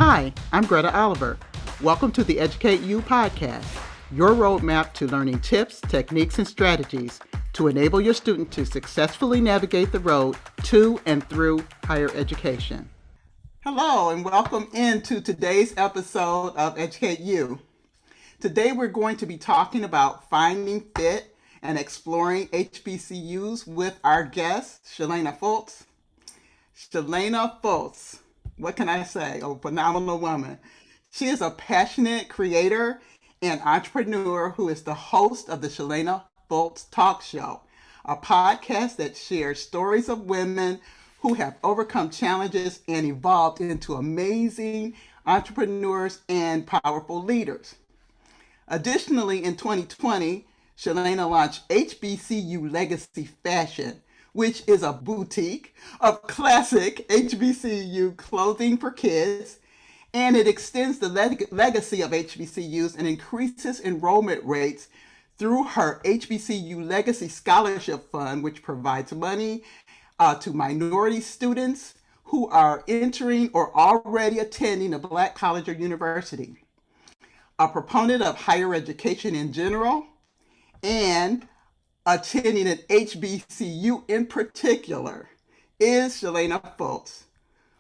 Hi, I'm Greta Oliver. Welcome to the Educate You podcast, your roadmap to learning tips, techniques, and strategies to enable your student to successfully navigate the road to and through higher education. Hello, and welcome into today's episode of Educate You. Today we're going to be talking about finding fit and exploring HBCUs with our guest, Cheylaina Fultz. Cheylaina Fultz, what can I say? A phenomenal woman. She is a passionate creator and entrepreneur who is the host of the Cheylaina Fultz Talk Show, a podcast that shares stories of women who have overcome challenges and evolved into amazing entrepreneurs and powerful leaders. Additionally, in 2020, Cheylaina launched HBCU Legacy Fashion, which is a boutique of classic HBCU clothing for kids, and it extends the legacy of HBCUs and increases enrollment rates through her HBCU Legacy Scholarship Fund, which provides money to minority students who are entering or already attending a Black college or university. A proponent of higher education in general and attending an HBCU in particular is Cheylaina Fultz.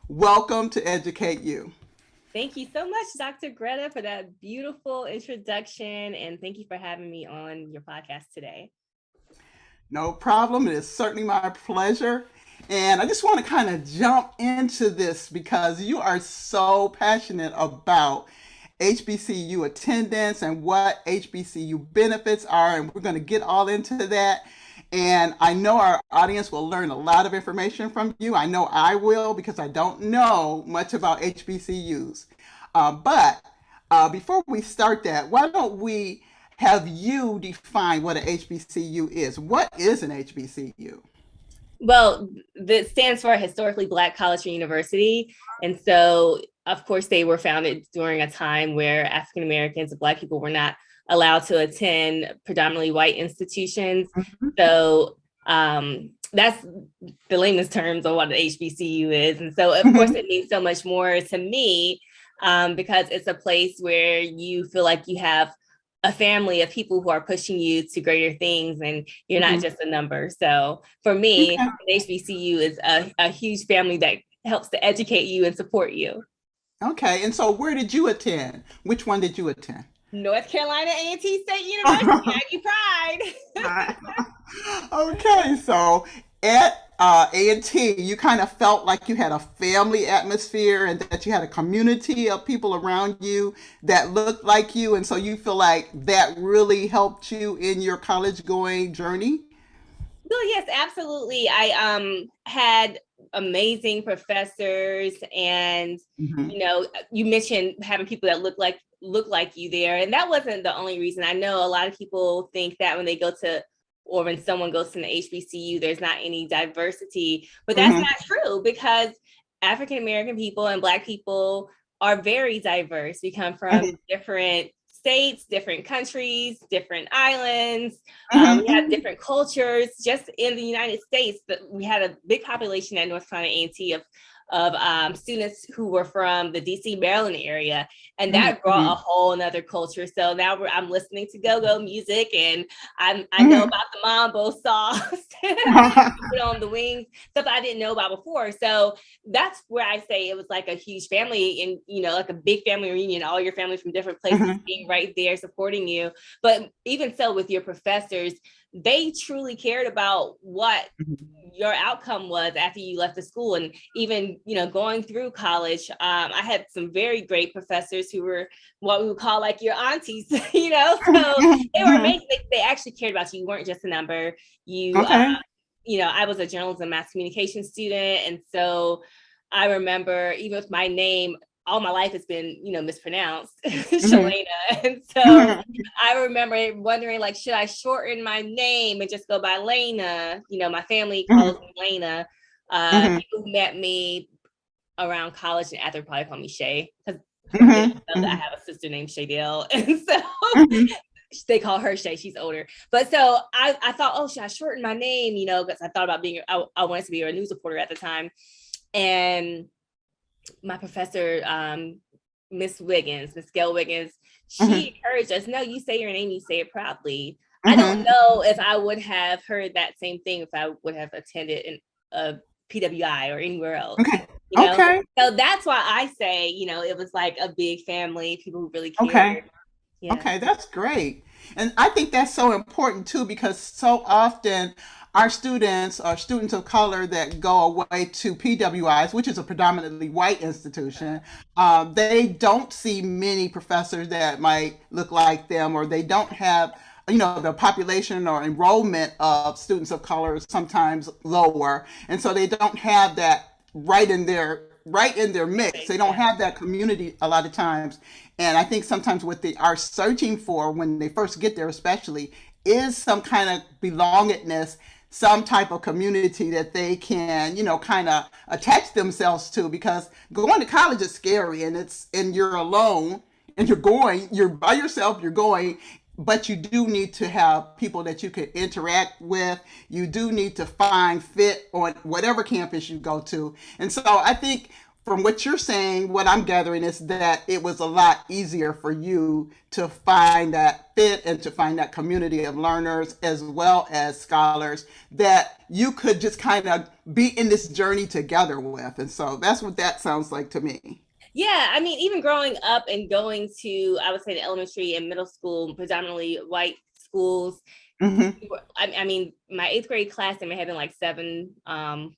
Welcome to Educate You. Thank you so much, Dr. Greta, for that beautiful introduction, and thank you for having me on your podcast today. No problem. It is certainly my pleasure. And I just want to kind of jump into this because you are so passionate about HBCU attendance and what HBCU benefits are, and we're going to get all into that. And I know our audience will learn a lot of information from you. I know I will because I don't know much about HBCUs. But before we start that, why don't we have you define what an HBCU is? What is an HBCU? Well, that stands for Historically Black College or University. And so, of course, they were founded during a time where African Americans and Black people were not allowed to attend predominantly white institutions. Mm-hmm. So that's the layman's terms of what an HBCU is. And so, of course, it means so much more to me because it's a place where you feel like you have a family of people who are pushing you to greater things and you're not just a number. So for me, an HBCU is a huge family that helps to educate you and support you. Okay, and so where did you attend? Which one did you attend? North Carolina A&T State University, Aggie Pride. Okay, so at A&T, you kind of felt like you had a family atmosphere and that you had a community of people around you that looked like you. And so you feel like that really helped you in your college going journey? Well, yes, absolutely. I had amazing professors and, you know, you mentioned having people that look like you there. And that wasn't the only reason. I know a lot of people think that when they go to or when someone goes to an HBCU, there's not any diversity, but that's not true because African American people and Black people are very diverse. We come from different states, different countries, different islands. We have different cultures. Just in the United States, we had a big population at North Carolina A&T of students who were from the DC, Maryland area. And that brought a whole nother culture. So now I'm listening to go-go music and I know about the mambo sauce, put on the wings, stuff I didn't know about before. So that's where I say it was like a huge family and, you know, like a big family reunion, all your family from different places being right there supporting you. But even so with your professors, they truly cared about what your outcome was after you left the school. And even, you know, going through college, I had some very great professors who were what we would call like your aunties, you know, so they were amazing. They actually cared about you. You weren't just a number. You, you know, I was a journalism mass communication student. And so I remember even with my name, all my life has been, you know, mispronounced, Cheylaina. And so I remember wondering, like, should I shorten my name and just go by Laina? You know, my family calls me Laina. People who met me around college and after probably call me Shay, because I have a sister named Shaydell. And so they call her Shay, she's older. But so I thought, oh, should I shorten my name? You know, because I thought about being, I wanted to be a news reporter at the time. And my professor Miss Wiggins, Miss Gail Wiggins, Mhm. she encouraged us, no, you say your name, you say it proudly. I don't Mhm. know if I would have heard that same thing if I would have attended a PWI or anywhere else, Okay. you know? Okay. So that's why I say, it was like a big family, people who really cared. Okay. Yeah. Okay, that's great. And I think that's so important too, because so often our students are students of color that go away to PWIs, which is a predominantly white institution. They don't see many professors that might look like them, or they don't have, the population or enrollment of students of color is sometimes lower. And so they don't have that right in their mix. They don't Yeah. have that community a lot of times. And I think sometimes what they are searching for when they first get there, especially, is some kind of belongingness, some type of community that they can, kind of attach themselves to. Because going to college is scary, and you're alone, and you're by yourself, you're going. But you do need to have people that you can interact with. You do need to find fit on whatever campus you go to. And so I think from what you're saying, what I'm gathering is that it was a lot easier for you to find that fit and to find that community of learners as well as scholars that you could just kind of be in this journey together with. And so that's what that sounds like to me. Yeah, I mean, even growing up and going to, I would say, the elementary and middle school, predominantly white schools. Mm-hmm. I mean, my eighth grade class, there may have been like seven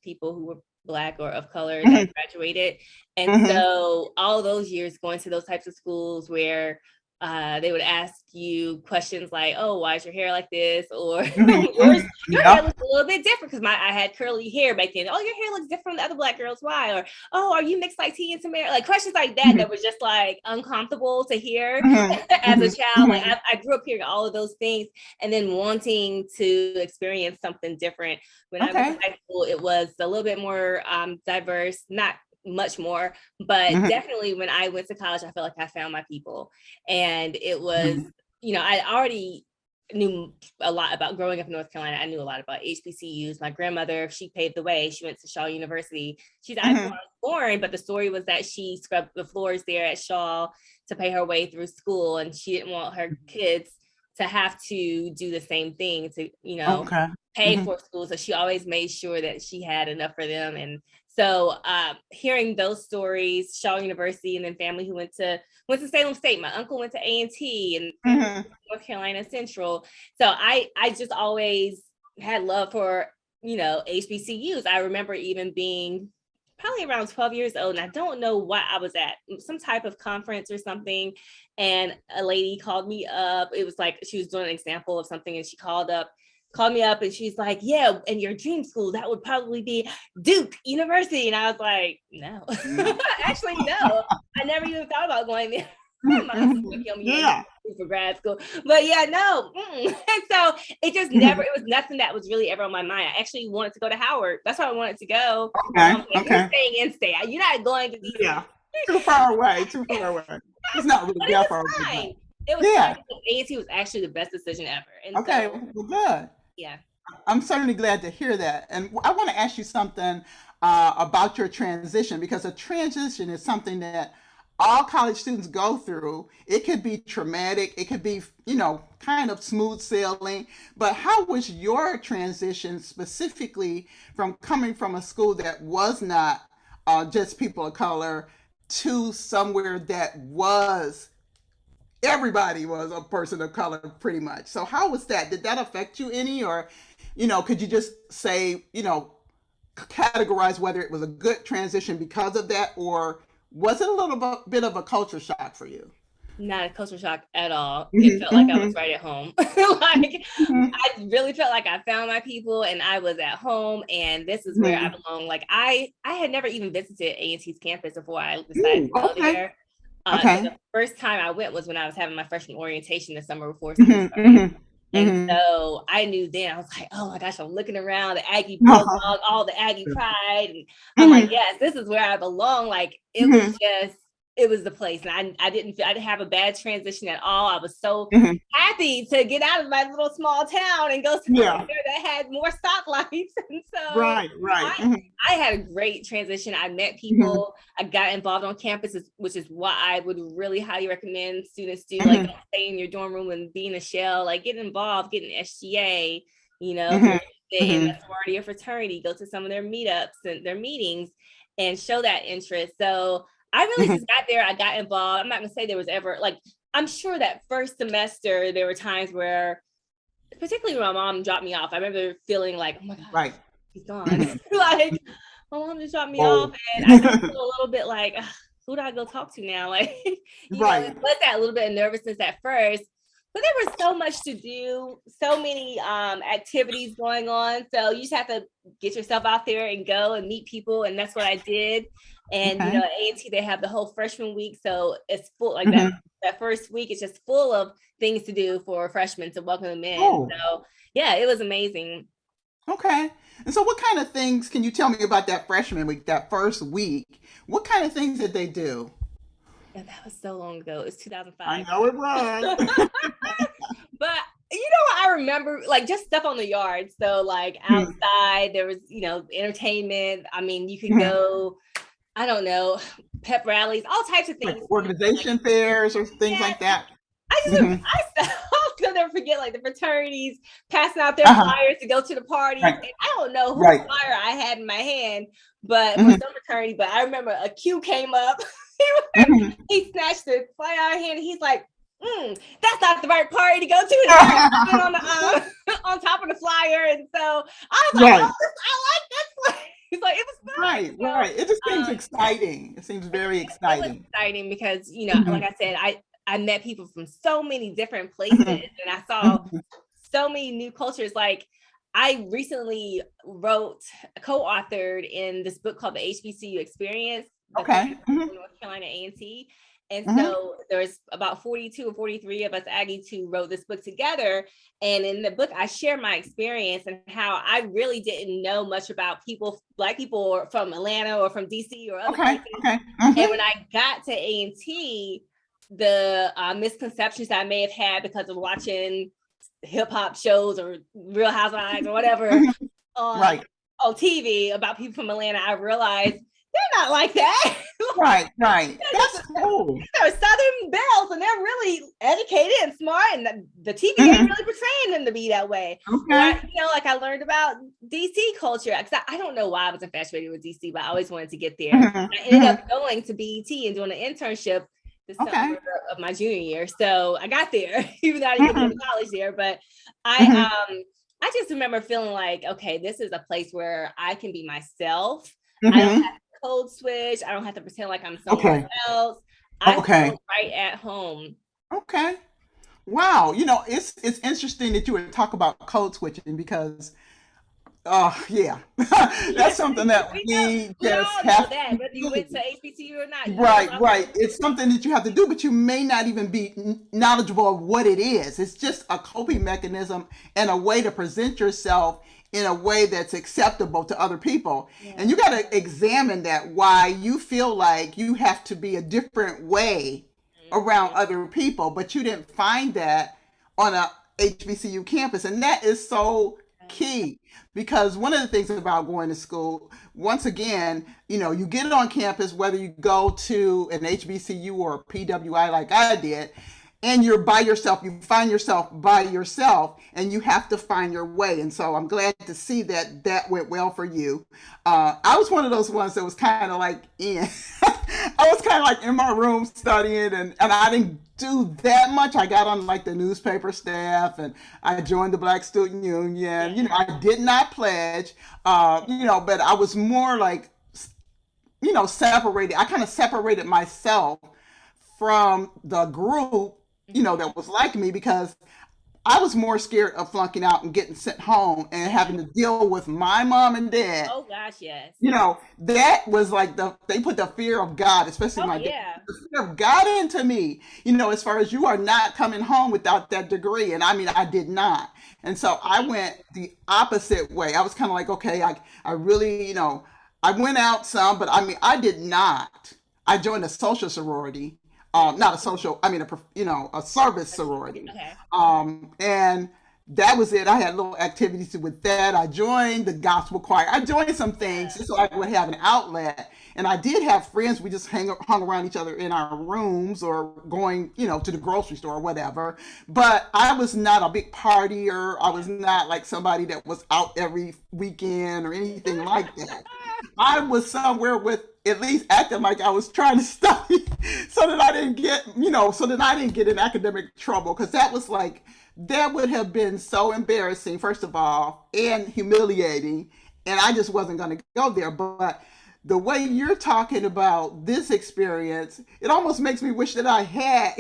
people who were Black or of color that Mm-hmm. graduated. And Mm-hmm. so all those years going to those types of schools where they would ask you questions like, "Oh, why is your hair like this?" Or Mm-hmm. your hair Yep. looks a little bit different because I had curly hair back then. Oh, your hair looks different from the other Black girls. Why? Or oh, are you mixed like tea and tomato? Like questions like that Mm-hmm. that was just like uncomfortable to hear as a Mm-hmm. child. Like Mm-hmm. I grew up hearing all of those things and then wanting to experience something different. When I went to Okay. high school, it was a little bit more diverse, not much more, but Mm-hmm. definitely when I went to college, I felt like I found my people. And it was, Mm-hmm. I already knew a lot about growing up in North Carolina. I knew a lot about HBCUs. My grandmother, she paved the way. She went to Shaw University. She's Mm-hmm. born, but the story was that she scrubbed the floors there at Shaw to pay her way through school, and she didn't want her kids to have to do the same thing to, Okay. pay Mm-hmm. for school. So she always made sure that she had enough for them. And so hearing those stories, Shaw University, and then family who went to Salem State. My uncle went to A&T, and family Mm-hmm. North Carolina Central. So I just always had love for, HBCUs. I remember even being probably around 12 years old, and I don't know what I was at, some type of conference or something, and a lady called me up. It was like she was doing an example of something, and she called me up, and she's like, yeah, and your dream school, that would probably be Duke University. And I was like, no. Actually, no, I never even thought about going there. My husband's gonna Mm-hmm. kill me, Yeah. for grad school. But yeah, no. And so it just never, Mhm. it was nothing that was really ever on my mind. I actually wanted to go to Howard. That's why I wanted to go. My Okay. mom was like, you're Okay. staying in state. You're not going to DC. Yeah. Too far away. Too far away. It's not really But it that was far away, but fine. It was fine yeah. because A&T was actually the best decision ever. And Okay. so, Well, good. yeah. I'm certainly glad to hear that. And I want to ask you something about your transition, because a transition is something that all college students go through. It could be traumatic, it could be, kind of smooth sailing. But how was your transition specifically from coming from a school that was not just people of color to somewhere that was everybody was a person of color pretty much? So how was that? Did that affect you any, or could you just say, categorize whether it was a good transition because of that, or was it a little bit of a culture shock for you? Not a culture shock at all. It felt like I was Mm-hmm. right at home. Like Mm-hmm. I really felt like I found my people and I was at home and this is where I Mm-hmm. belong. Like I had never even visited A&T's campus before I decided Ooh, to go okay. there. So Okay. the first time I went was when I was having my freshman orientation the summer before school Mm-hmm. started. Mm-hmm. And Mm-hmm. so I knew then, I was like, oh my gosh, I'm looking around the Aggie Bulldog, all the Aggie pride. And I'm like, Mm-hmm. yes, this is where I belong. Like it was Mm-hmm. just, it was the place. And I didn't have a bad transition at all. I was so Hmm. happy to get out of my little small town and go somewhere Yeah. that had more stoplights. And so Right. Right. I Hmm. I had a great transition. I met Hmm. people. I got involved on campus, which is what I would really highly recommend students do. Like, Hmm. don't stay in your dorm room and be in a shell. Like, get involved, get an SGA. You know, if Hmm. you're in Hmm. a sorority or fraternity, go to some of their meetups and their meetings and show that interest. So I really just got there. I got involved. I'm not gonna say there was ever like, I'm sure that first semester there were times where, particularly when my mom dropped me off, I remember feeling like, oh my gosh, Right. she's gone. Hmm. Like, my mom just dropped me Oh. off, and I did feel a little bit like, who do I go talk to now? Like, Right. it was that little bit of nervousness at first, but there was so much to do, so many activities going on. So you just have to get yourself out there and go and meet people, and that's what I did. And Okay. at A&T they have the whole freshman week, so it's full like that. Hmm. That first week is just full of things to do for freshmen to welcome them in. Oh. So yeah, it was amazing. Okay. And so, what kind of things can you tell me about that freshman week, that first week? What kind of things did they do? And that was so long ago. It was I 2005. know it was. But I remember like just stuff on the yard. So like outside, there was, entertainment. I mean, you could go, I don't know, pep rallies, all types of Like things. Like, organization fairs or things yes, like that. I just Hmm. I'll never forget like the fraternities passing out their Uh-huh. flyers to go to the parties. Right. And I don't know whose Right. flyer I had in my hand, but for Hmm. some fraternity, but I remember a Q came up. Hmm. He snatched the flyer out of hand. He's like, that's not the right party to go to. And he put it on the on top of the flyer. And so I was like, Right. oh, I like this place. He's like, it was fun. Right. Right. It just So seems exciting. It seems very it was exciting. exciting because, Hmm. like I said, I met people from so many different places, Hmm. and I saw Hmm. so many new cultures. Like, I recently co-authored in this book called the HBCU Experience, the Okay. Hmm. North Carolina A&T. And Hmm. so there's about 42 or 43 of us Aggies who wrote this book together. And in the book, I share my experience and how I really didn't know much about people, Black people from Atlanta or from DC or other Okay. places. Okay. And Hmm. when I got to A&T, the misconceptions I may have had because of watching hip hop shows or Real Housewives or whatever Hmm. on Right. on TV about people from Atlanta, I realized they're not like that. Right. Right. they're That's just cool. they're Southern belles, and they're really educated and smart, and the TV ain't Hmm. really portraying them to be that way. Or Okay. like I learned about DC culture, because I don't know why I was infatuated with DC, but I always wanted to get there. Hmm. I ended Hmm. up going to BET and doing an internship the Okay. summer of my junior year. So I got there, even though I didn't get to go Hmm. to college there. But Hmm. I just remember feeling like, okay, this is a place where I can be myself. I don't have Hmm. to code switch. I don't have to pretend like I'm someone Okay. else. I Okay. feel right at home. Okay. Wow. It's interesting that you would talk about code switching because yeah. Yeah, That's something that we know. we We just all know have that, to whether you went do. to HBCU or not, you know Right, about right. code It's switching. something that you have to do, but you may not even be knowledgeable of what it is. It's just a coping mechanism and a way to present yourself in a way that's acceptable to other people. And Yeah. you got to examine that why you feel like you have to be a different way around Mhm. other people, but you didn't find that on a HBCU campus. And that is so key because one of the things about going to school, once again, you get on campus, whether you go to an HBCU or a PWI like I did, and you're by yourself, you find yourself by yourself, and you have to find your way. And so I'm glad to see that that went well for you. I was one of those ones that was kind of like in. I was kind of like in my room studying, and I didn't do that much. I got on like the newspaper staff, and I joined the Black Student Union. Yeah. I did not pledge, but I was more like, separated. I kind of separated myself from the group, Mhm. that was like me because I was more scared of flunking out and getting sent home and having to deal with my mom and dad. Oh gosh, yes. That was like they put the fear of God, especially Oh my dad, yeah. the fear of God into me, as far as you are not coming home without that degree. And I mean, I did not. And so I went the opposite way. I was kind of like, okay, I really, I went out some, but I mean, I did not. I joined a social sorority, not a social, I mean, a service sorority. Okay. And that was it. I had little activities with that. I joined the gospel choir. I joined some things just so I would have an outlet. And I did have friends. We just hung around each other in our rooms or going, to the grocery store or whatever. But I was not a big partier. I was not like somebody that was out every weekend or anything like that. I was somewhere with at least acting like I was trying to study so that I didn't get, in academic trouble. Because that would have been so embarrassing, first of all, and humiliating. And I just wasn't going to go there. But the way you're talking about this experience, it almost makes me wish that I had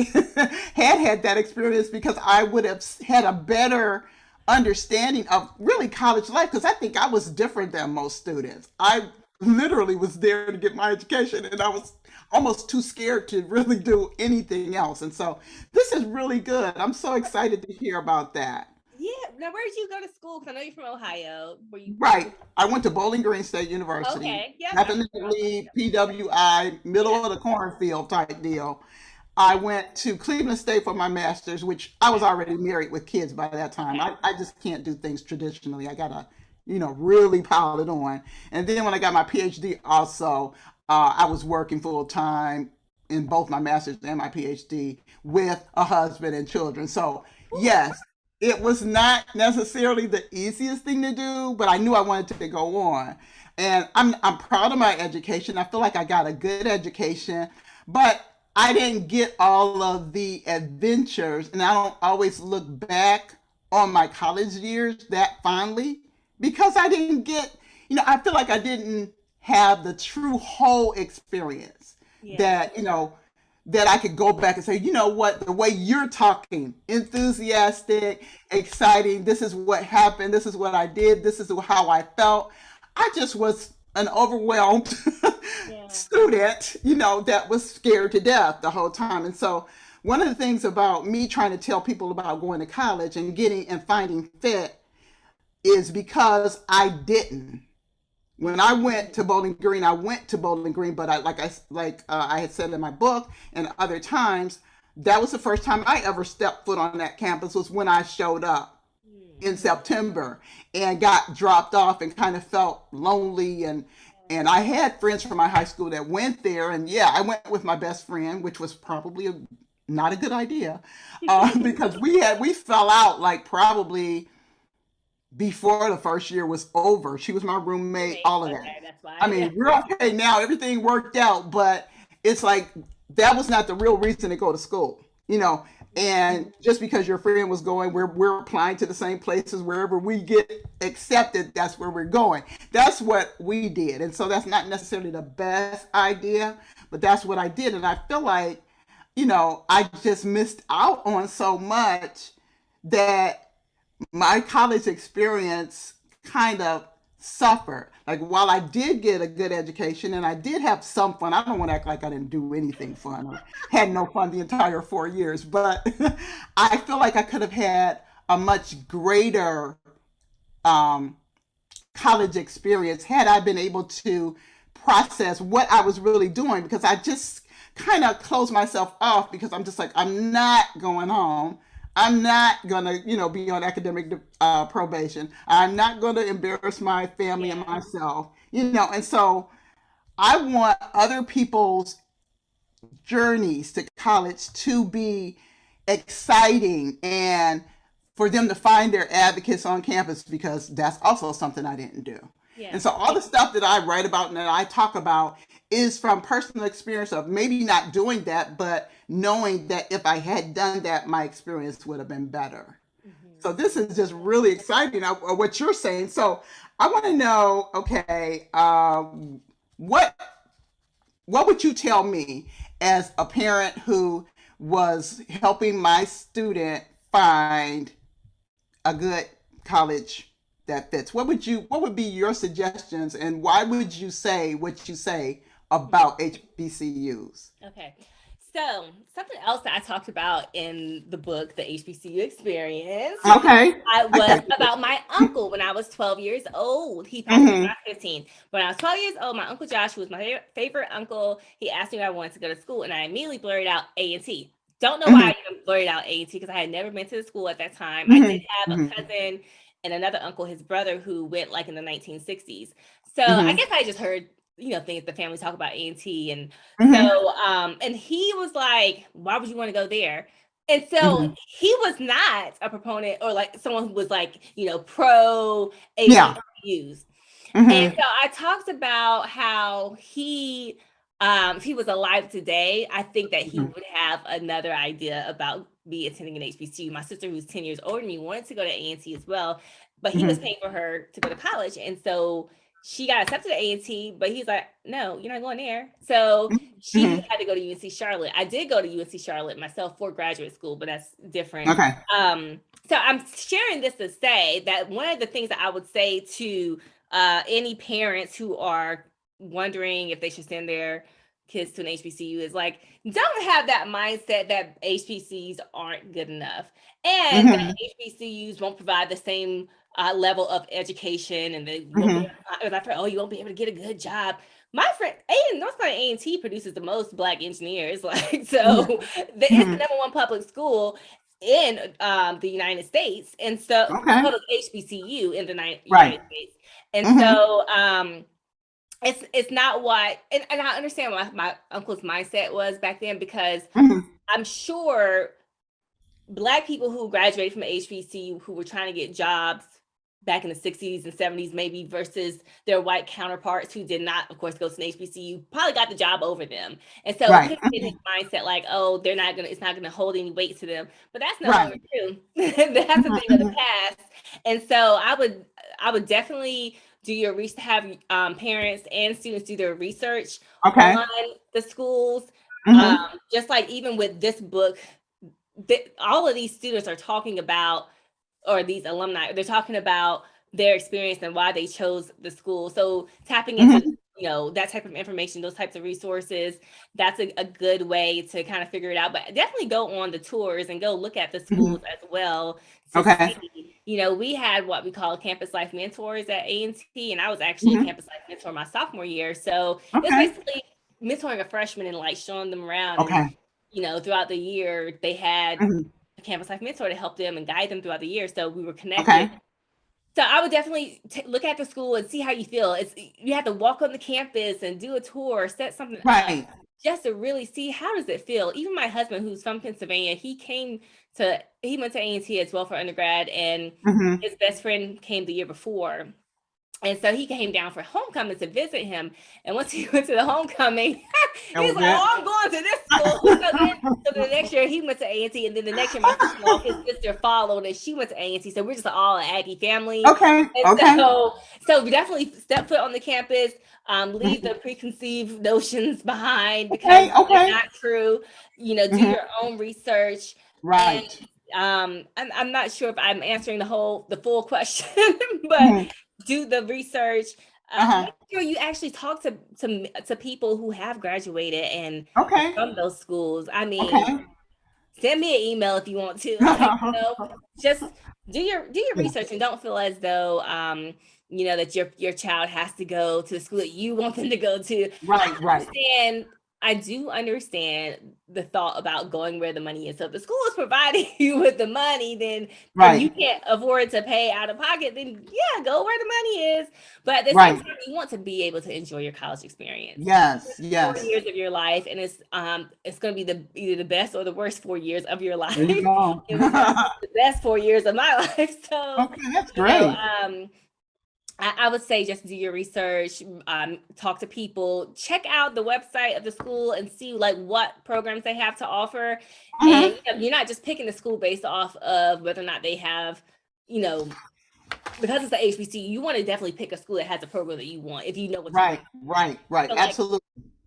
had that experience, because I would have had a better understanding of really college life, because I think I was different than most students. I literally was there to get my education, and I was almost too scared to really do anything else. And so this is really good. I'm so excited to hear about that. Yeah. Now, where did you go to school? Because I know you're from Ohio. Were you? Right. I went to Bowling Green State University. Okay. Yeah. Definitely PWI, middle of the cornfield type deal. I went to Cleveland State for my master's, which I was already married with kids by that time. I just can't do things traditionally. I gotta, really pile it on. And then when I got my PhD, also, I was working full time in both my master's and my PhD with a husband and children. So yes, it was not necessarily the easiest thing to do, but I knew I wanted to go on. And I'm proud of my education. I feel like I got a good education, but I didn't get all of the adventures, and I don't always look back on my college years that fondly, because I didn't get, I feel like I didn't have the true whole experience that, that I could go back and say, you know what, the way you're talking, enthusiastic, exciting, this is what happened, this is what I did, this is how I felt. I just was an overwhelmed student, that was scared to death the whole time. And so one of the things about me trying to tell people about going to college and getting and finding fit is because I didn't. When I went to Bowling Green, but I had said in my book and other times, that was the first time I ever stepped foot on that campus, was when I showed up in September and got dropped off and kind of felt lonely. And I had friends from my high school that went there. And yeah, I went with my best friend, which was probably not a good idea, because we fell out like probably before the first year was over. She was my roommate, all of that. That's why. I mean, we're okay now. Everything worked out, but it's like that was not the real reason to go to school, And just because your friend was going, we're applying to the same places. Wherever we get accepted, that's where we're going. That's what we did. And so that's not necessarily the best idea, but that's what I did. And I feel like, I just missed out on so much that my college experience kind of suffered. Like, while I did get a good education and I did have some fun, I don't want to act like I didn't do anything fun or had no fun the entire 4 years, but I feel like I could have had a much greater college experience had I been able to process what I was really doing, because I just kind of closed myself off, because I'm just like, I'm not going home. I'm not going to, be on academic probation. I'm not going to embarrass my family and myself, and so I want other people's journeys to college to be exciting and for them to find their advocates on campus, because that's also something I didn't do. Yeah. And so all the stuff that I write about and that I talk about is from personal experience of maybe not doing that, but knowing that if I had done that, my experience would have been better. Mm-hmm. So this is just really exciting, what you're saying. So I want to know, okay, what would you tell me as a parent who was helping my student find a good college that fits? What would be your suggestions, and why would you say what you say about HBCUs? Okay. So, something else that I talked about in the book, The HBCU Experience, Okay. I was Okay. about my uncle when I was 12 years old. He passed away when Mm-hmm. I was 15. When I was 12 years old, my uncle Josh, who was my favorite uncle, he asked me if I wanted to go to school, and I immediately blurted out A&T. Don't know why Mm-hmm. I even blurted out A&T because I had never been to the school at that time. I did have a Mm-hmm. cousin and another uncle, his brother, who went like in the 1960s. So I Mm-hmm. guess I just heard, things the family talk about A&T. And Mm-hmm. so, and he was like, why would you want to go there? And so Mm-hmm. he was not a proponent or like someone who was like, pro Yeah. HBCUs. And Mm-hmm. so I talked about how if he was alive today, I think that he Mm-hmm. would have another idea about me attending an HBCU. My sister, who's 10 years older than me, wanted to go to A&T as well, but he was Mm-hmm. paying for her to go to college. And so she got accepted at A&T, but he's like, no, you're not going there. So she Mm-hmm. had to go to UNC Charlotte. I did go to UNC Charlotte myself for graduate school, but that's different. Okay. So I'm sharing this to say that one of the things that I would say to any parents who are wondering if they should send their kids to an HBCU is like, don't have that mindset that HBCUs aren't good enough and that Mm-hmm. HBCUs won't provide the same level of education and they won't be Mm-hmm. able to, you won't be able to get a good job. My friend, North Carolina A&T produces the most Black engineers. Like, so it's the Mm-hmm. number one public school in the United States, and so Okay. public HBCU in the Right. United States. And Mm-hmm. so it's not what, and I understand what my uncle's mindset was back then, because Mm-hmm. I'm sure Black people who graduated from HBCU who were trying to get jobs back in the 60s and 70s, maybe, versus their white counterparts who did not, of course, go to an HBCU, probably got the job over them. And so it Right. could be in his mindset like, oh, it's not gonna hold any weight to them. But that's no Right. longer true. That's a thing of the Mm-hmm. past. And so I would definitely do your have parents and students do their research Okay. on the schools. Um, Mm-hmm. just like even with this book, all of these students are talking about, or these alumni, they're talking about their experience and why they chose the school. So tapping into, Mm-hmm. that type of information, those types of resources, that's a good way to kind of figure it out. But definitely go on the tours and go look at the Mm-hmm. schools as well to Okay. see. We had what we call campus life mentors at A&T, and I was actually a Mm-hmm. campus life mentor my sophomore year. So it's Okay. basically mentoring a freshman and like showing them around. And Okay. throughout the year, they had Mm-hmm. a campus life mentor to help them and guide them throughout the year. So we were connected. Okay. So I would definitely look at the school and see how you feel. You have to walk on the campus and do a tour, set something up, Right. just to really see how does it feel. Even my husband, who's from Pennsylvania, he went to A&T as well for undergrad, and Mm-hmm. his best friend came the year before. And so he came down for homecoming to visit him. And once he went to the homecoming, That he's was like, it. "Oh, I'm going to this school." So the next year he went to A&T, and then the next year my sister-in-law, his sister, followed, and she went to A&T. So we're just all an Aggie family. Okay. And Okay. so we definitely step foot on the campus, leave Mhm. the preconceived notions behind because Okay. they're Okay. not true. Do Hmm. your own research. And Right. I'm not sure if I'm answering the full question, but Hmm. do the research. Uh-huh. Make sure you actually talk to people who have graduated and Okay. from those schools. I mean, Okay. send me an email if you want to. Like, just do your research and don't feel as though that your child has to go to the school that you want them to go to. Right. Right. I do understand the thought about going where the money is. So if the school is providing you with the money, then and you Right. can't afford to pay out of pocket, then yeah, go where the money is. But at the same Right. time, you want to be able to enjoy your college experience. Yes. 4 years Yes. of your life, and it's going to be either the best or the worst 4 years of your life. There you go. It was the best 4 years of my life. So Okay. That's you know, great. um, I would say just do your research, talk to people, check out the website of the school and see like what programs they have to offer. And Hmm. you're not just picking the school based off of whether or not they have, you know, because it's the HBC, you want to definitely pick a school that has a program that you want if you know what you want. Right. Right. Right. So like, Absolutely.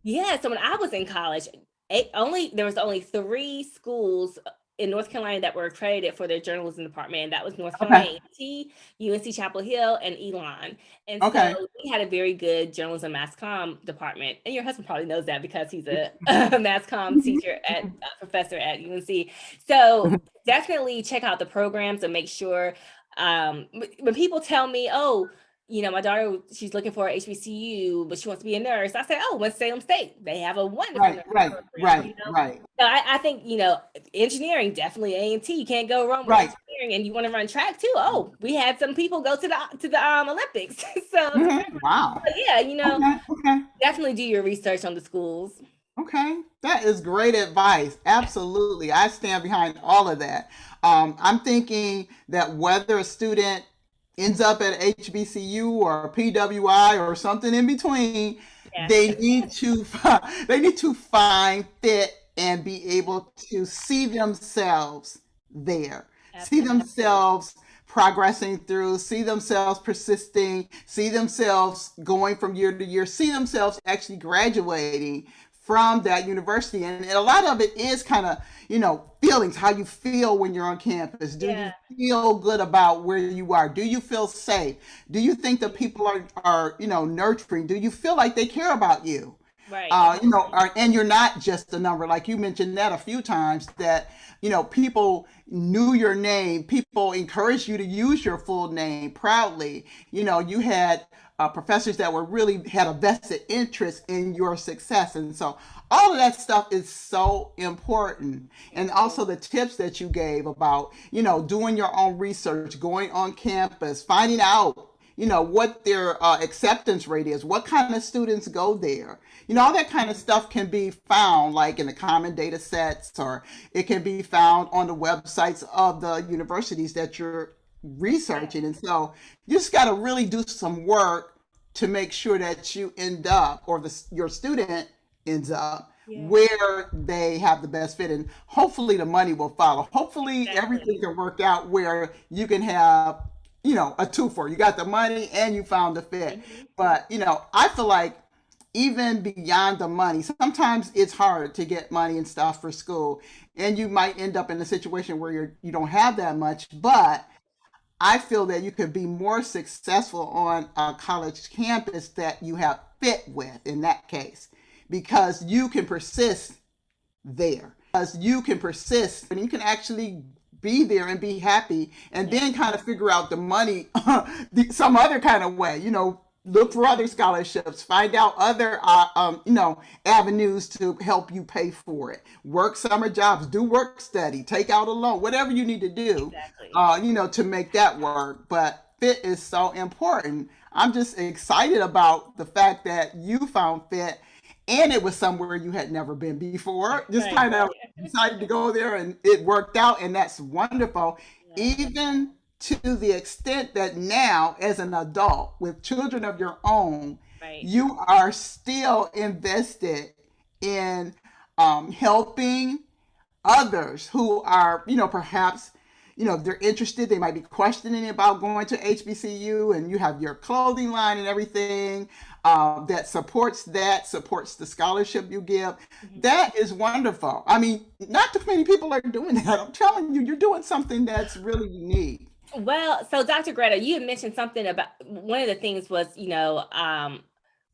yeah, so when I was in college, there was only 3 schools in North Carolina that were accredited for their journalism department. And that was North Carolina Okay. A&T, UNC Chapel Hill, and Elon. And so Okay. we had a very good journalism mass comm department. And your husband probably knows that because he's a mass comm teacher at professor at UNC. So definitely check out the programs and make sure when people tell me, oh, my daughter, she's looking for a HBCU, but she wants to be a nurse. I say, oh, Winston-Salem State. They have a wonderful Right, nursing right, program, right, right, So I think, engineering, definitely A&T. You can't go wrong with right. engineering, and you want to run track too. Oh, we had some people go to the Olympics. Wow. But yeah, Okay, okay. definitely do your research on the schools. Okay, that is great advice. Absolutely. I stand behind all of that. I'm thinking that whether a student ends up at HBCU or PWI or something in between, Yeah, they need to they need to find fit and be able to see themselves there. See absolutely. themselves progressing through, see themselves persisting, see themselves going from year to year, see themselves actually graduating from that university. And a lot of it is kind of, feelings, how you feel when you're on campus. Do you Yeah, feel good about where you are? Do you feel safe? Do you think the people are nurturing? Do you feel like they care about you? right. And you're not just a number, like you mentioned that a few times, that, people knew your name, people encouraged you to use your full name proudly. You had professors that were really had a vested interest in your success. And so all of that stuff is so important. And also the tips that you gave about, doing your own research, going on campus, finding out what their acceptance rate is, what kind of students go there. All that kind of stuff can be found like in the common data sets, or it can be found on the websites of the universities that you're researching. And so you just got to really do some work to make sure that you end up, or your student ends up Yeah, where they have the best fit. And hopefully the money will follow. Hopefully everything exactly. can work out where you can have a twofer. You got the money and you found the fit. Mhm. But, I feel like even beyond the money, sometimes it's hard to get money and stuff for school. And you might end up in a situation where you don't have that much. But I feel that you could be more successful on a college campus that you have fit with in that case, because you can persist there. Because you can persist and you can actually be there and be happy, and Yeah, then kind of figure out the money some other kind of way. Look for other scholarships, find out other avenues to help you pay for it. Work summer jobs, do work study, take out a loan, whatever you need to do, exactly. to make that work. But fit is so important. I'm just excited about the fact that you found fit, and it was somewhere you had never been before. Just Right. kind of decided to go there and it worked out, and that's wonderful. Yeah, Even to the extent that now, as an adult with children of your own, right. you are still invested in helping others who are, perhaps, they're interested, they might be questioning about going to HBCU, and you have your clothing line and everything that supports the scholarship you give. Mhm. That is wonderful. I mean, not too many people are doing that. I'm telling you, you're doing something that's really unique. Well, so Dr. Greta, you had mentioned something about one of the things was,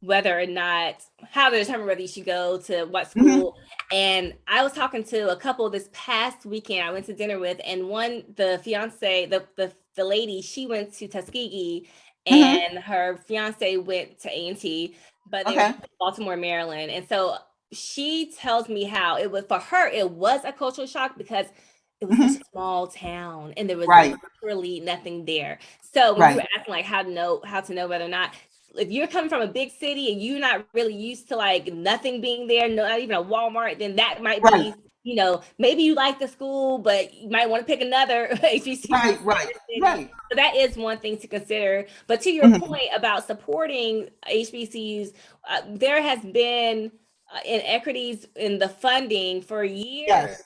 whether or not how to determine whether you should go to what Hmm. school. And I was talking to a couple this past weekend I went to dinner with, and the fiance, the lady, she went to Tuskegee, Hmm. and her fiance went to A&T, but they were Okay. both in Baltimore, Maryland. And so she tells me how it was for her, it was a cultural shock because it was such Hmm. a small town and there was Right. literally nothing there. So when you were Right. asking like how to know whether or not, if you're coming from a big city and you're not really used to like nothing being there, not even a Walmart, then that might Right. be, maybe you like the school, but you might want to pick another HBCU Right. in Right. the city. Right. So that is one thing to consider. But to your Hmm. point about supporting HBCUs, there has been inequities in the funding for years Yes.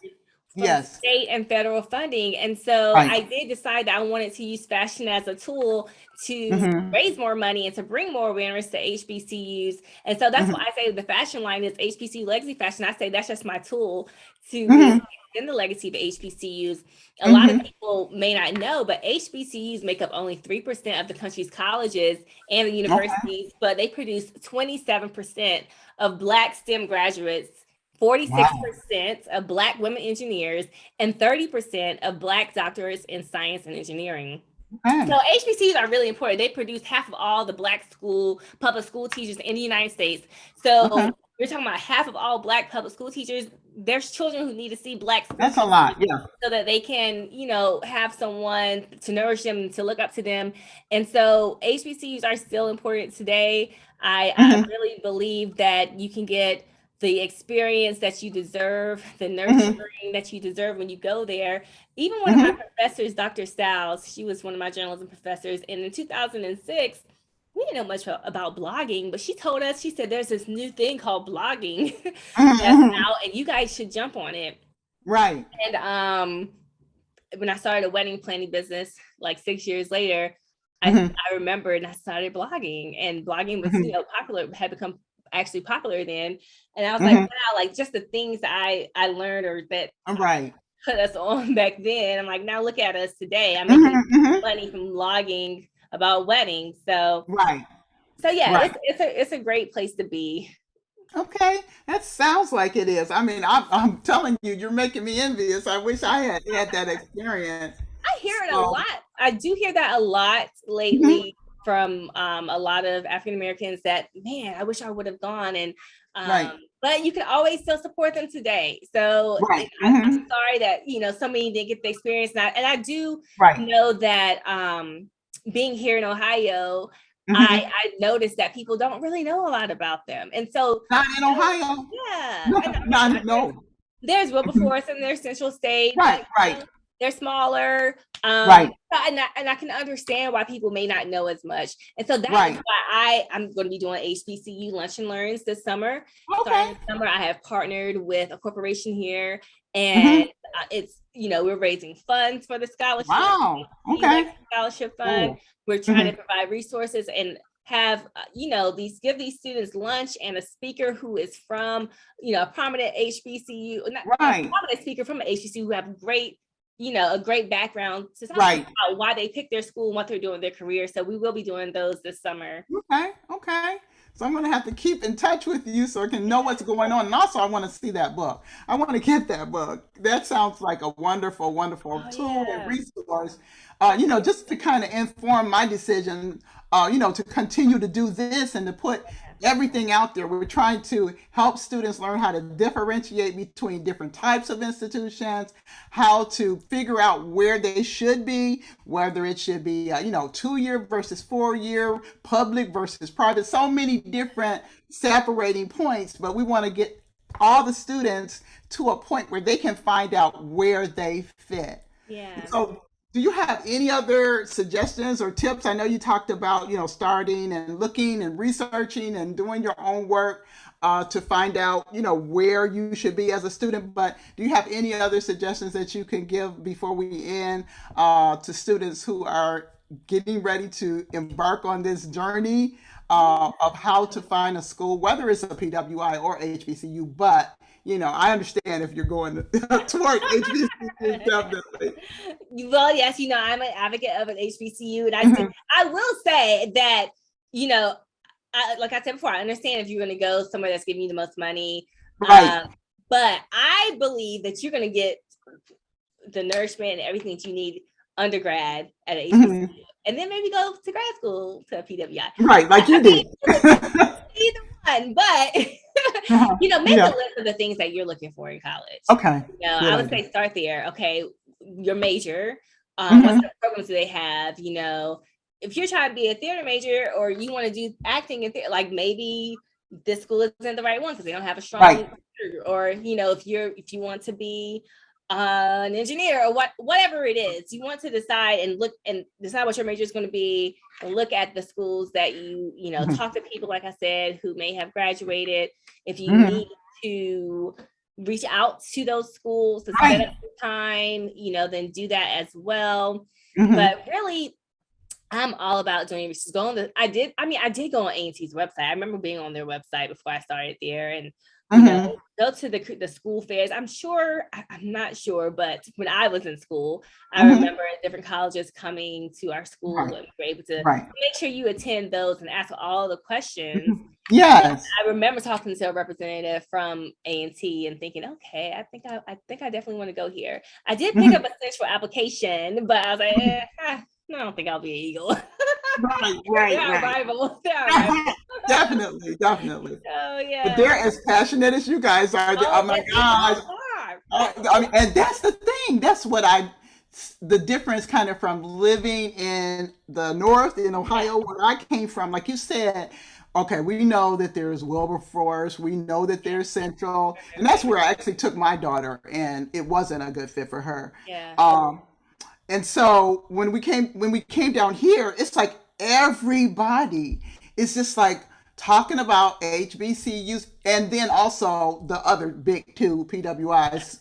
from Yes. state and federal funding. And so Right. I did decide that I wanted to use fashion as a tool to Mm-hmm. raise more money and to bring more awareness to HBCUs. And so that's why Mm-hmm. I say the fashion line is HBCU Legacy Fashion. I say that's just my tool to really Mm-hmm. extend the legacy of HBCUs. A lot of Mm-hmm. people may not know, but HBCUs make up only 3% of the country's colleges and the Okay. universities, but they produce 27% of Black STEM graduates, Wow. 46% of Black women engineers, and 30% of Black doctors in science and engineering. Okay. So HBCUs are really important. They produce half of all the public school teachers in the United States. Okay. So you're talking about half of all Black public school teachers. There's children who need to see Black school That's a teachers lot. Yeah. so that they can, have someone to nourish them, to look up to them. And so HBCUs are still important today. I Mm-hmm. really believe that you can get the experience that you deserve, the Mm-hmm. nurturing that you deserve when you go there. Even one of my Mm-hmm. professors, Dr. Stiles, she was one of my journalism professors. And in 2006, we didn't know much about blogging, but she told us, she said, there's this new thing called blogging that's Mm-hmm. out, and you guys should jump on it. Right. And when I started a wedding planning business like 6 years later, Mm-hmm. I remembered and I started blogging, and blogging was, Mm-hmm. popular, had become actually popular then. And I was like, Mm-hmm. wow, like just the things that I learned or that Right. put us on back then. I'm like, now look at us today. I'm making Mm-hmm. Mm-hmm. money from blogging about weddings. So Right. yeah, Right. it's a great place to be. Okay, that sounds like it is. I mean, I'm telling you, you're making me envious. I wish I had that experience. I hear it a So, lot. I do hear that a lot mhm, lately from a lot of African Americans that, man, I wish I would have gone. And right, but you can always still support them today. So right, I'm hmm, sorry that so many didn't get the experience. And I do right, know that being here in Ohio, hmm. I noticed that people don't really know a lot about them. And so Not in Ohio. yeah, No, and I mean, not no. there's Mhm. Wilberforce and there's Central State, Right, but right, they're smaller. right, And I can understand why people may not know as much. And so that is right. why I'm going to be doing HBCU Lunch and Learns this summer. Starting Okay. this summer, I have partnered with a corporation here, Hmm. and it's we're raising funds for the scholarship, Wow. the Okay. Legacy Scholarship Fund. Cool. We're trying Hmm. to provide resources and have give these students lunch and a speaker who is from a prominent HBCU, not a Right, prominent speaker from an HBCU who have great a great background to talk right. about why they picked their school and what they're doing in their career. So we will be doing those this summer. Okay, okay. So I'm going to have to keep in touch with you so I can know what's going on. And also, I want to see that book. I want to get that book. That sounds like a wonderful, wonderful Oh tool and yeah. resource, just to kind of inform my decision, to continue to do this and to put everything out there. We're trying to help students learn how to differentiate between different types of institutions, how to figure out where they should be, whether it should be, 2 year versus 4 year, public versus private, so many different separating points, but we want to get all the students to a point where they can find out where they fit. Yeah. So, do you have any other suggestions or tips? I know you talked about, starting and looking and researching and doing your own work to find out, where you should be as a student. But do you have any other suggestions that you can give before we end to students who are getting ready to embark on this journey of how to find a school, whether it's a PWI or HBCU? But I understand if you're going toward HBCU, definitely. Well, yes, I'm an advocate of an HBCU, and Mhm. I will say that, you know, like I said before, I understand if you're going to go somewhere that's giving you the most money, Right. but I believe that you're going to get the nourishment and everything that you need undergrad at an Mhm. HBCU, and then maybe go to grad school to a PWI. Right, like I you mean, did. either one, but Uh-huh. make a Yeah. list of the things that you're looking for in college. Okay. Good I would idea. say start there. Okay, your major. What Hmm. sort of programs do they have? If you're trying to be a theater major or you want to do acting and like maybe this school isn't the right one because they don't have a Right. strong theater. Or if you want to be an engineer or whatever it is, you want to decide and look and decide what your major is going to be, and look at the schools that Hmm. talk to people, like I said, who may have graduated. If you Hmm. need to reach out to those schools to set Right. up time, then do that as well. Hmm. But really, I'm all about doing research. I did go on A&T's website. I remember being on their website before I started there, and Hmm. go to the school fairs. I'm not sure, but when I was in school, I Hmm. remember different colleges coming to our school, Right. and we were able to Right. make sure you attend those and ask all the questions. Mhm. Yes. I remember talking to a representative from A&T and thinking, okay, I think I definitely want to go here. I did pick up Hmm. a central application, but I was like, I don't think I'll be an Eagle. Right. Right. They're our Right. rival. They're our rival. Definitely. Definitely. So But yeah. they're as passionate as you guys are. Oh Oh, my yes, we gosh. both are. I mean, and that's the thing. That's the difference kind of from living in the North in Yeah. Ohio, where I came from. Like you said, okay, we know that there's Wilberforce, we know that there's Central, and that's where I actually took my daughter, and it wasn't a good fit for her. Yeah. Um, and so when we came down here, it's like everybody is just like talking about HBCUs and then also the other big two PWIs.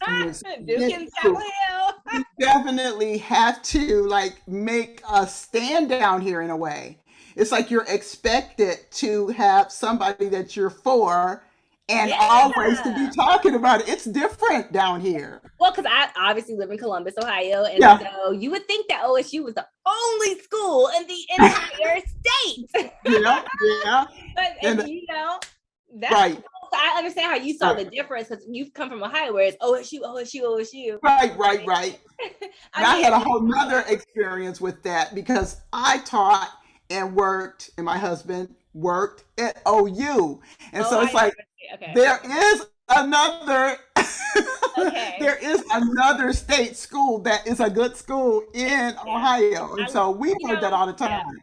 Duke and Chapel Hill. You definitely have to like make a stand down here in a way. It's like you're expected to have somebody that you're for and always to be Yeah. talking about it. It's different down here. Well, because I obviously live in Columbus, Ohio, and Yeah. so you would think that OSU was the only school in the entire state. Yeah. Yeah. But And that's right. I understand how you saw Right. the difference because you've come from Ohio, where it's OSU, OSU, OSU. Right, right, right. And I I mean, had a whole nother experience with that because I taught and worked, and my husband worked at OU. And oh, so it's like okay, there is another okay. there is another state school that is a good school in Yeah, Ohio. And I, so we heard that all the yeah. time.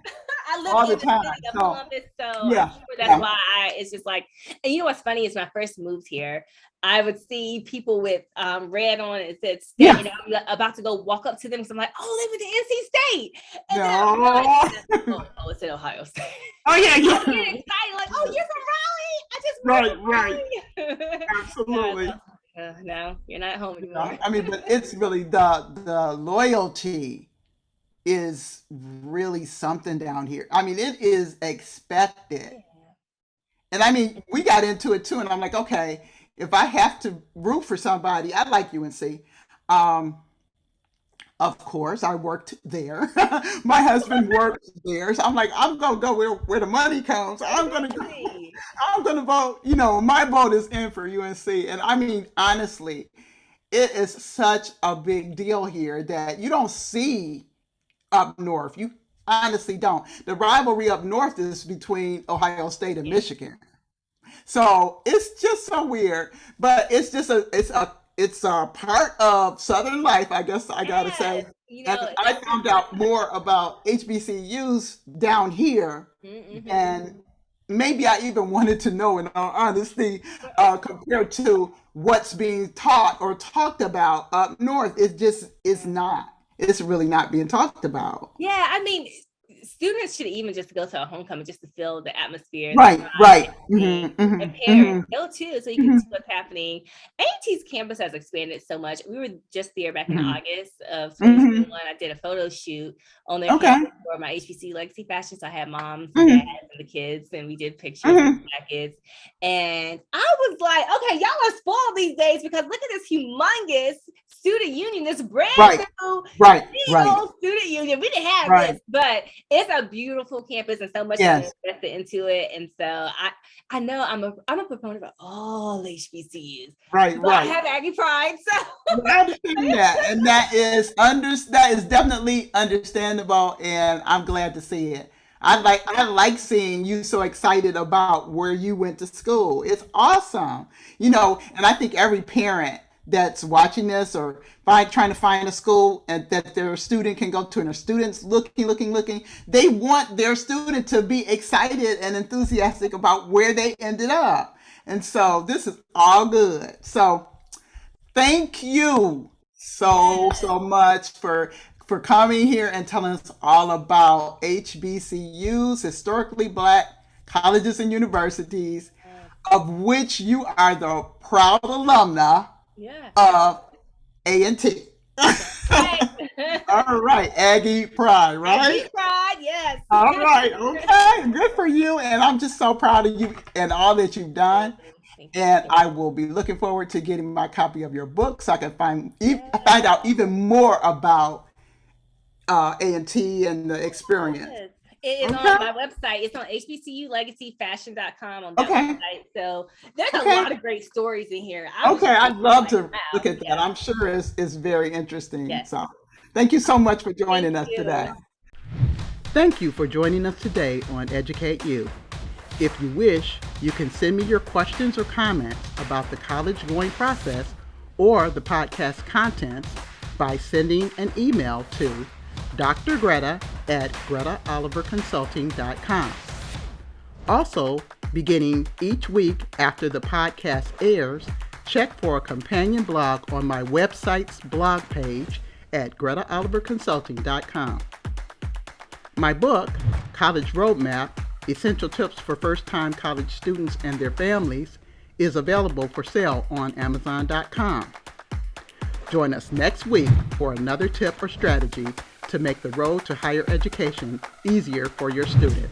I live All the in the time. city of So Columbus, so I'm yeah, sure that's yeah. why it's just like, and you know what's funny is when I first moved here, I would see people with red on it said state, Yeah. and I'm about to go walk up to them because I'm like, oh, they went to NC State, and then I No. realized, oh, it's in Ohio State. Oh yeah, I yeah. get excited, like, oh, you're Right, from right. Raleigh. I just moved from Absolutely. Raleigh. No, you're not home Yeah. anymore. I mean, but it's really the loyalty is really something down here. I mean, it is expected. Yeah. And I mean, we got into it too, and I'm like, okay, if I have to root for somebody, I like UNC. Um, of course, I worked there. My husband worked there, so I'm like, I'm gonna go where the money comes. Exactly. I'm gonna vote. You know, my vote is in for UNC, and I mean, honestly, it is such a big deal here that you don't see up north. You honestly don't. The rivalry up north is between Ohio State and Yeah. Michigan. So it's just so weird, but it's a part of Southern life, I guess I gotta say. Yes. And I That's found out more about HBCUs down here mm-hmm. than maybe I even wanted to know, in all honesty, compared to what's being taught or talked about up north. It just is not. It's really not being talked about. Yeah, I mean, students should even just go to a homecoming just to feel the atmosphere, the Right, vibe, right. everything. Hmm. And Hmm. parents Hmm. go too, so you can Hmm. see what's happening. A&T's campus has expanded so much. We were just there back in Hmm. August of Hmm. 2021. I did a photo shoot on their Okay. campus for my HBC Legacy Fashion. So I had moms and dads Hmm. and the kids, and we did pictures and Hmm. jackets. And I was like, okay, y'all are spoiled these days because look at this humongous student union, this brand Right, new right, big right, old student union. We didn't have right. this, but it's a beautiful campus and so much has been Yes, invested into it. And so I know I'm a proponent of all HBCUs, right, but I right. have Aggie pride. So I understand that, and that is definitely understandable, and I'm glad to see it. I like seeing you so excited about where you went to school. It's awesome, and I think every parent that's watching this or trying to find a school and that their student can go to, and their students looking, they want their student to be excited and enthusiastic about where they ended up. And so this is all good. So thank you yes, so much for coming here and telling us all about HBCUs, historically black colleges and universities. of which you are the proud alumna Yeah. of A&T. Right. All right, Aggie Pride, Aggie right? pride, yes. All right, okay, good for you. And I'm just so proud of you and all that you've done. Thank you. And I will be looking forward to getting my copy of your book so I can find Yes. out even more about A&T and the experience. Yes. It is Okay, on my website. It's on hbculegacyfashion.com on that okay, website. So there's a okay, lot of great stories in here. I was okay. just I'd like, love to wow. look at that. Yeah. I'm sure it's very interesting. Yes. So thank you so much for Thank joining us today. you. Thank you for joining us today on Educate You. If you wish, you can send me your questions or comments about the college going process or the podcast contents by sending an email to Dr. Greta at gretaoliverconsulting.com. Also, beginning each week after the podcast airs, check for a companion blog on my website's blog page at gretaoliverconsulting.com. My book, College Roadmap, Essential Tips for First-Time College Students and Their Families, is available for sale on Amazon.com. Join us next week for another tip or strategy to make the road to higher education easier for your student.